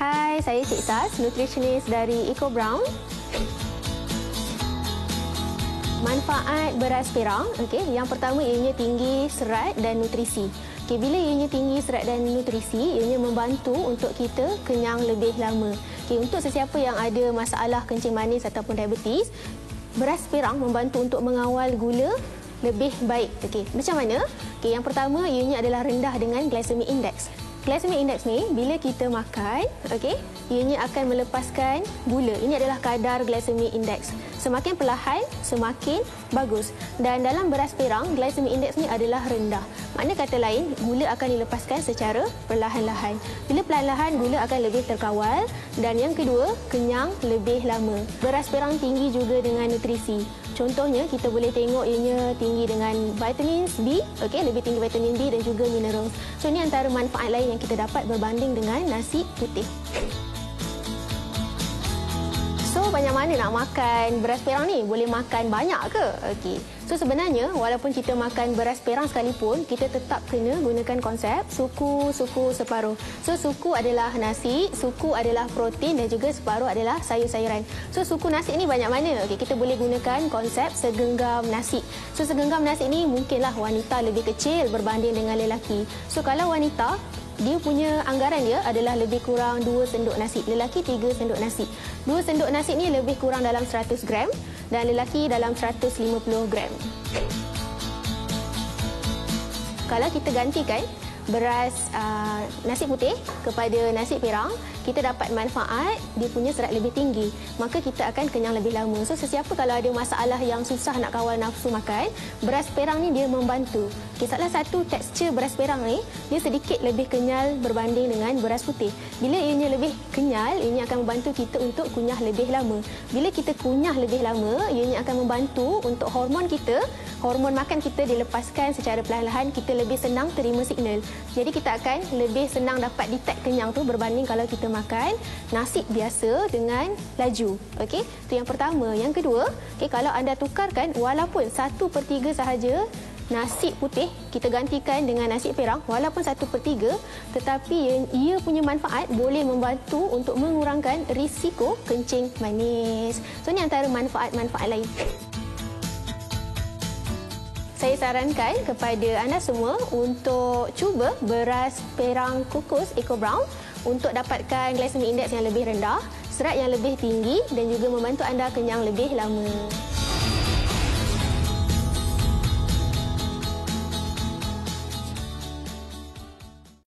Hai, saya Cik Sas, nutritionist dari Eco Brown. Manfaat beras perang, yang pertama ianya tinggi serat dan nutrisi. Bila ianya tinggi serat dan nutrisi, ianya membantu untuk kita kenyang lebih lama. Untuk sesiapa yang ada masalah kencing manis ataupun diabetes, beras perang membantu untuk mengawal gula lebih baik. Macam mana? Yang pertama, ianya adalah rendah dengan glycemic index. Glycemic index ni, bila kita makan, ianya akan melepaskan gula. Ini adalah kadar glycemic index. Semakin perlahan, semakin bagus. Dan dalam beras perang, glycemic index ni adalah rendah. Makna kata lain, gula akan dilepaskan secara perlahan-lahan. Bila perlahan-lahan, gula akan lebih terkawal. Dan yang kedua, kenyang lebih lama. Beras perang tinggi juga dengan nutrisi. Contohnya, kita boleh tengok ianya tinggi dengan vitamin B, lebih tinggi vitamin B dan juga mineral. So, ini antara manfaat lain yang kita dapat berbanding dengan nasi putih. So, banyak mana nak makan beras perang ni? Boleh makan banyak ke? So, sebenarnya, walaupun kita makan beras perang sekalipun, kita tetap kena gunakan konsep suku separuh. So, suku adalah nasi, suku adalah protein dan juga separuh adalah sayur-sayuran. So, suku nasi ni banyak mana? Kita boleh gunakan konsep segenggam nasi. So, segenggam nasi ni mungkinlah wanita lebih kecil berbanding dengan lelaki. So, kalau wanita, dia punya anggaran dia adalah lebih kurang 2 sendok nasi. Lelaki 3 sendok nasi. 2 sendok nasi ni lebih kurang dalam 100 gram dan lelaki dalam 150 gram. Kalau kita gantikan beras nasi putih kepada nasi perang, kita dapat manfaat dia punya serat lebih tinggi. Maka kita akan kenyang lebih lama. So, sesiapa kalau ada masalah yang susah nak kawal nafsu makan, beras perang ni dia membantu. Salah satu tekstur beras perang ni, dia sedikit lebih kenyal berbanding dengan beras putih. Bila ianya lebih kenyal, ianya akan membantu kita untuk kunyah lebih lama. Bila kita kunyah lebih lama, ianya akan membantu untuk hormon kita, hormon makan kita dilepaskan secara perlahan-lahan, kita lebih senang terima signal. Jadi kita akan lebih senang dapat detect kenyang tu berbanding kalau kita makan nasi biasa dengan laju. Itu yang pertama. Yang kedua, kalau anda tukarkan walaupun 1/3 sahaja nasi putih, kita gantikan dengan nasi perang walaupun 1/3, tetapi ia punya manfaat boleh membantu untuk mengurangkan risiko kencing manis. So, ini antara manfaat-manfaat lain. Saya sarankan kepada anda semua untuk cuba beras perang kukus Eco Brown untuk dapatkan glycemic index yang lebih rendah, serat yang lebih tinggi dan juga membantu anda kenyang lebih lama.